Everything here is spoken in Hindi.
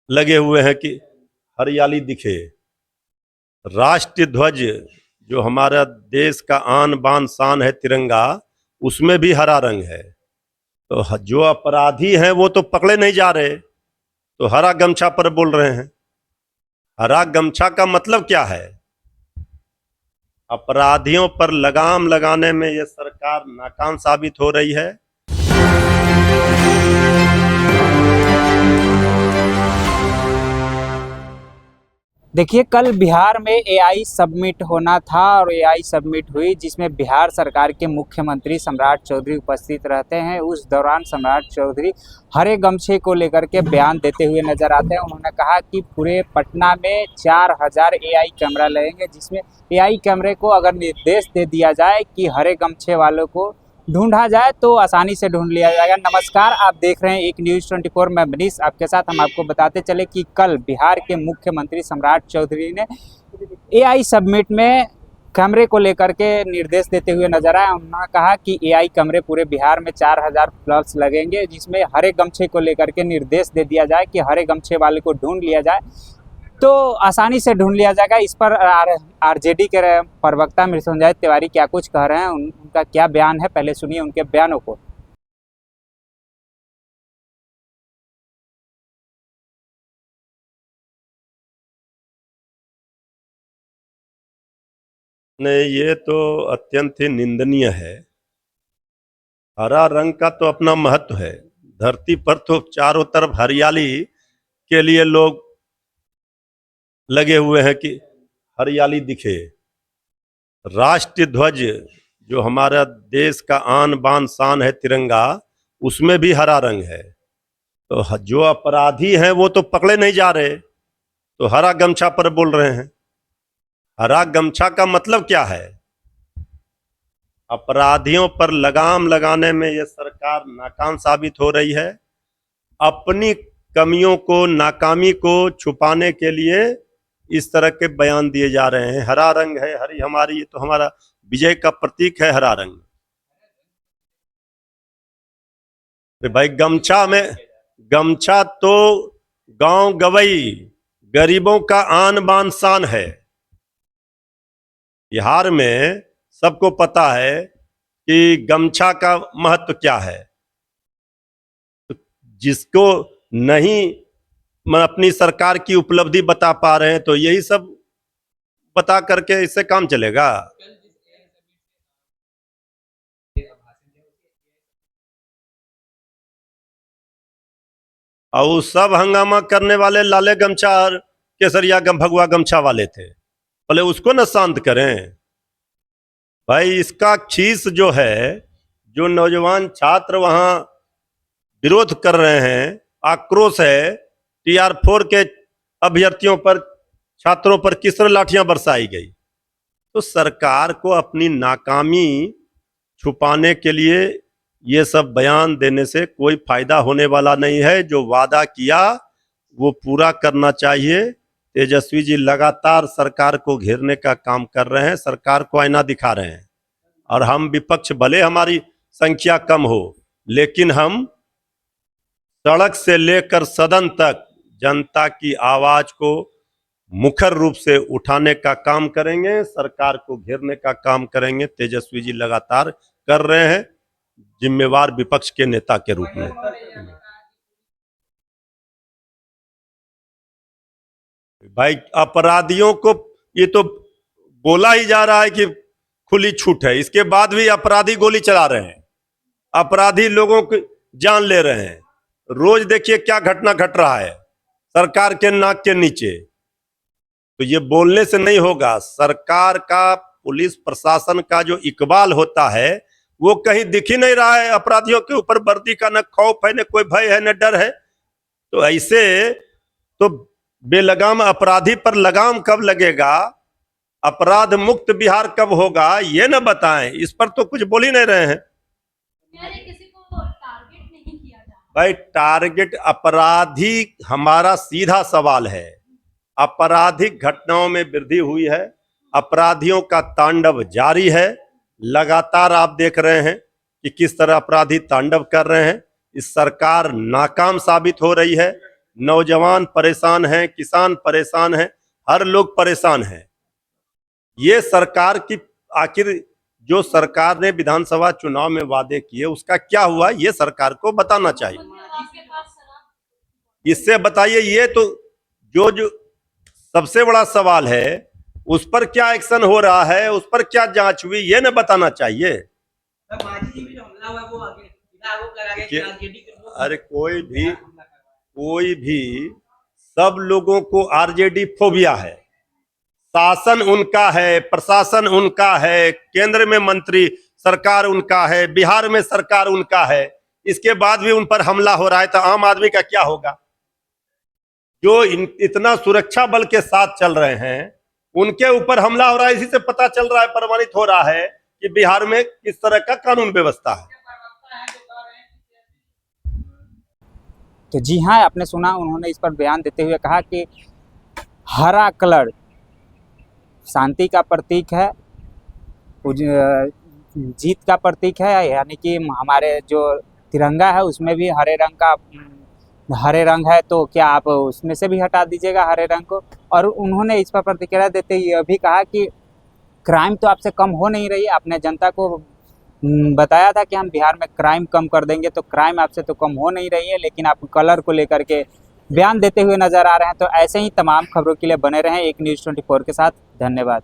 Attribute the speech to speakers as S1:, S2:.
S1: लगे हुए हैं कि हरियाली दिखे। राष्ट्रीय ध्वज जो हमारा देश का आन बान शान है तिरंगा, उसमें भी हरा रंग है। तो जो अपराधी हैं वो तो पकड़े नहीं जा रहे, तो हरा गमछा पर बोल रहे हैं। हरा गमछा का मतलब क्या है? अपराधियों पर लगाम लगाने में ये सरकार नाकाम साबित हो रही है।
S2: देखिए, कल बिहार में एआई सबमिट होना था और एआई सबमिट हुई, जिसमें बिहार सरकार के मुख्यमंत्री सम्राट चौधरी उपस्थित रहते हैं। उस दौरान सम्राट चौधरी हरे गमछे को लेकर के बयान देते हुए नजर आते हैं। उन्होंने कहा कि पूरे पटना में 4000 एआई कैमरा लगेंगे, जिसमें एआई कैमरे को अगर निर्देश दे दिया जाए कि हरे गमछे वालों को ढूंढा जाए तो आसानी से ढूंढ लिया जाएगा। नमस्कार, आप देख रहे हैं एक न्यूज़ 24, मैं मनीष आपके साथ। हम आपको बताते चले कि कल बिहार के मुख्यमंत्री सम्राट चौधरी ने एआई सबमिट में कैमरे को लेकर के निर्देश देते हुए नजर आए। उन्होंने कहा कि एआई कैमरे पूरे बिहार में 4000 प्लस लगेंगे, जिसमें हरे गमछे को लेकर के निर्देश दे दिया जाए कि हरे गमछे वाले को ढूंढ लिया जाए तो आसानी से ढूंढ लिया जाएगा। इस पर आरजेडी के प्रवक्ता मृत्युंजय तिवारी क्या कुछ कह रहे हैं, उनका क्या बयान है, पहले सुनिए उनके बयानों को।
S1: नहीं, ये तो अत्यंत ही निंदनीय है। हरा रंग का तो अपना महत्व है। धरती पर तो चारों तरफ हरियाली के लिए लोग लगे हुए हैं कि हरियाली दिखे। राष्ट्रीय ध्वज जो हमारा देश का आन बान शान है तिरंगा, उसमें भी हरा रंग है। तो जो अपराधी हैं वो तो पकड़े नहीं जा रहे, तो हरा गमछा पर बोल रहे हैं। हरा गमछा का मतलब क्या है? अपराधियों पर लगाम लगाने में ये सरकार नाकाम साबित हो रही है। अपनी कमियों को, नाकामी को छुपाने के लिए इस तरह के बयान दिए जा रहे हैं। हरा रंग है, हरी हमारी, तो हमारा विजय का प्रतीक है हरा रंग। तो भाई गमछा तो गांव गवई गरीबों का आन बान शान है। बिहार में सबको पता है कि गमछा का महत्व क्या है। तो जिसको नहीं अपनी सरकार की उपलब्धि बता पा रहे हैं, तो यही सब बता करके इससे काम चलेगा? और सब हंगामा करने वाले लाले गमछा और केसरिया भगवा गमछा वाले थे। पहले उसको न शांत करें भाई। इसका खीस जो है, जो नौजवान छात्र वहां विरोध कर रहे हैं, आक्रोश है TR4 के अभ्यर्थियों पर, छात्रों पर किस तरह लाठियां बरसाई गई। तो सरकार को अपनी नाकामी छुपाने के लिए ये सब बयान देने से कोई फायदा होने वाला नहीं है। जो वादा किया वो पूरा करना चाहिए। तेजस्वी जी लगातार सरकार को घेरने का काम कर रहे हैं, सरकार को आईना दिखा रहे हैं। और हम विपक्ष, भले हमारी संख्या कम हो, लेकिन हम सड़क से लेकर सदन तक जनता की आवाज को मुखर रूप से उठाने का काम करेंगे, सरकार को घेरने का काम करेंगे। तेजस्वी जी लगातार कर रहे हैं, जिम्मेवार विपक्ष के नेता के रूप में। भाई अपराधियों को ये तो बोला ही जा रहा है कि खुली छूट है, इसके बाद भी अपराधी गोली चला रहे हैं, अपराधी लोगों की जान ले रहे हैं। रोज देखिए क्या घटना घट रहा है सरकार के नाक के नीचे। तो ये बोलने से नहीं होगा। सरकार का, पुलिस प्रशासन का जो इकबाल होता है वो कहीं दिख ही नहीं रहा है। अपराधियों के ऊपर वर्दी का न खौफ है, न कोई भय है, न डर है। तो ऐसे तो बेलगाम अपराधी पर लगाम कब लगेगा, अपराध मुक्त बिहार कब होगा, ये न बताएं। इस पर तो कुछ बोल ही नहीं रहे हैं। भाई टारगेट अपराधी, हमारा सीधा सवाल है। आपराधिक घटनाओं में वृद्धि हुई है, अपराधियों का तांडव जारी है। लगातार आप देख रहे हैं कि किस तरह अपराधी तांडव कर रहे हैं। इस सरकार नाकाम साबित हो रही है। नौजवान परेशान हैं, किसान परेशान हैं, हर लोग परेशान हैं। ये सरकार की आखिर जो सरकार ने विधानसभा चुनाव में वादे किए उसका क्या हुआ, ये सरकार को बताना चाहिए। इससे बताइए, ये तो जो सबसे बड़ा सवाल है, उस पर क्या एक्शन हो रहा है, उस पर क्या जांच हुई, ये न बताना चाहिए। अरे कोई भी सब लोगों को आरजेडी फोबिया है। शासन उनका है, प्रशासन उनका है, केंद्र में मंत्री सरकार उनका है, बिहार में सरकार उनका है, इसके बाद भी उन पर हमला हो रहा है तो आम आदमी का क्या होगा? जो इतना सुरक्षा बल के साथ चल रहे हैं उनके ऊपर हमला हो रहा है। इसी से पता चल रहा है, प्रमाणित हो रहा है कि बिहार में किस तरह का कानून व्यवस्था है।
S2: तो जी हाँ, आपने सुना, उन्होंने इस पर बयान देते हुए कहा कि हरा कलर शांति का प्रतीक है, जीत का प्रतीक है, यानी कि हमारे जो तिरंगा है उसमें भी हरे रंग है, तो क्या आप उसमें से भी हटा दीजिएगा हरे रंग को। और उन्होंने इस पर प्रतिक्रिया देते हुए यह भी कहा कि क्राइम तो आपसे कम हो नहीं रही है। आपने जनता को बताया था कि हम बिहार में क्राइम कम कर देंगे, तो क्राइम आपसे तो कम हो नहीं रही है, लेकिन आप कलर को लेकर के बयान देते हुए नजर आ रहे हैं। तो ऐसे ही तमाम खबरों के लिए बने रहें एक न्यूज़ 24 के साथ। धन्यवाद।